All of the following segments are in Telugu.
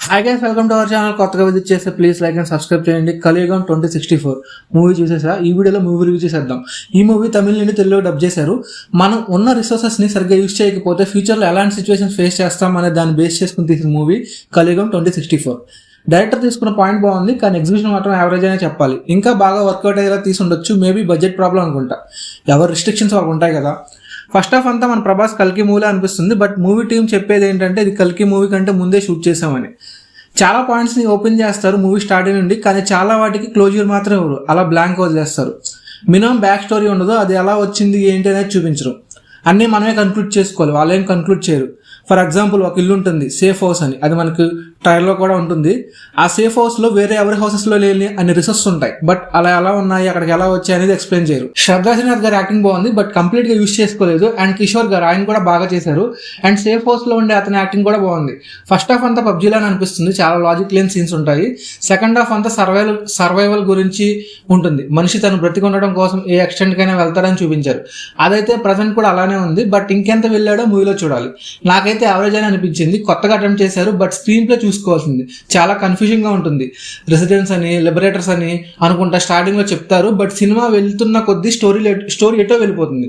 Hi guys, welcome to our channel. కొత్తగా విజిట్ చేస్తే ప్లీజ్ లైక్ అండ్ సబ్స్క్రైబ్ చేయండి. కలియుగం 2064 మూవీ చూసేసా. ఈ వీడియోలో మూవీ రివ్యూ చేసేద్దాం. ఈ మూవీ తమిళ నుండి తెలుగులో డబ్ చేశారు. మనం ఉన్న రిసోర్సెస్ని సరిగ్గా యూజ్ చేయకపోతే ఫ్యూచర్లో ఎలాంటి సిచ్యువేషన్స్ ఫేస్ చేస్తాం అనే దాన్ని బేస్ చేసుకుని తీసిన మూవీ కలియుగం 2064. డైరెక్టర్ తీసుకున్న పాయింట్ బాగుంది, కానీ ఎగ్జిక్యూషన్ మాత్రం యావరేజ్ అనే చెప్పాలి. ఇంకా బాగా వర్కౌట్ అయ్యేలా తీసుండొచ్చు. మేబీ బడ్జెట్ ప్రాబ్లం అనుకుంటా. ఎవరు రిస్ట్రిక్షన్స్ వాళ్ళకు ఉంటాయి కదా. ఫస్ట్ హాఫ్ అంతా మన ప్రభాస్ కల్కి మూవీ అనిపిస్తుంది. బట్ మూవీ టీం చెప్పేది ఏంటంటే ఇది కల్కి మూవీ కంటే ముందే షూట్ చేసామని. చాలా పాయింట్స్ని ఓపెన్ చేస్తారు మూవీ స్టార్టింగ్ నుండి, కానీ చాలా వాటికి క్లోజర్ మాత్రం ఇవ్వరు. అలా బ్లాంక్ వదిలేస్తారు. మినిమం బ్యాక్ స్టోరీ ఉండదు. అది ఎలా వచ్చింది ఏంటి అనేది చూపించరు. అన్నీ మనమే కన్క్లూడ్ చేసుకోవాలి, వాళ్ళేం కన్క్లూడ్ చేయరు. ఫర్ ఎగ్జాంపుల్, ఒక ఇల్లు ఉంటుంది సేఫ్ హౌస్ అని, అది మనకు ట్రైల్లో కూడా ఉంటుంది. ఆ సేఫ్ హౌస్లో వేరే ఎవరి హౌసెస్లో లేని అన్ని రిసోర్సెస్ ఉంటాయి. బట్ అలా ఎలా ఉన్నాయి, అక్కడికి ఎలా వచ్చాయి అనేది ఎక్స్ప్లెయిన్ చేయరు. శ్రద్ధా శ్రీనాథ్ గారి యాక్టింగ్ బాగుంది, బట్ కంప్లీట్గా యూజ్ చేసుకోలేదు. అండ్ కిషోర్ గారు ఆయన కూడా బాగా చేశారు. అండ్ సేఫ్ హౌస్లో ఉండే అతని యాక్టింగ్ కూడా బాగుంది. ఫస్ట్ హాఫ్ అంతా పబ్జీలాని అనిపిస్తుంది, చాలా లాజిక్ లేని సీన్స్ ఉంటాయి. సెకండ్ హాఫ్ అంతా సర్వైవల్ గురించి ఉంటుంది. మనిషి తను బ్రతికి ఉండడం కోసం ఏ ఎక్స్టెంట్కైనా వెళ్తాడని చూపించారు. అదైతే ప్రజెంట్ కూడా అలానే ఉంది. బట్ ఇంకెంత వెళ్ళాడో మూవీలో చూడాలి. నాకైతే యావరేజ్ అని అనిపించింది. కొత్తగా అటెంప్ట్ చేశారు, బట్ స్క్రీన్ ప్లే చూసుకోవాల్సింది. చాలా కన్ఫ్యూజింగ్ గా ఉంటుంది. రెసిడెన్స్ అని, లిబరేటర్స్ అని అనుకుంటా స్టార్టింగ్ లో చెప్తారు. బట్ సినిమా వెళ్తున్న కొద్దీ స్టోరీ ఎటో వెళ్ళిపోతుంది.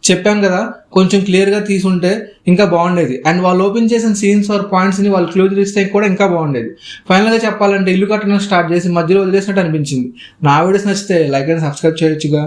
చెప్పాం కదా, కొంచెం క్లియర్ గా తీసుంటే ఇంకా బాగుండేది. అండ్ వాళ్ళు ఓపెన్ చేసిన సీన్స్ ఆర్ పాయింట్స్ ని వాళ్ళు క్లోజ్ ఇస్తే కూడా ఇంకా బాగుండేది. ఫైనల్ గా చెప్పాలంటే ఇల్లు కట్టడం స్టార్ట్ చేసి మధ్యలో వదిలేసినట్టు అనిపించింది. నా వీడియోస్ నచ్చితే లైక్ అండ్ సబ్స్క్రైబ్ చేయొచ్చుగా.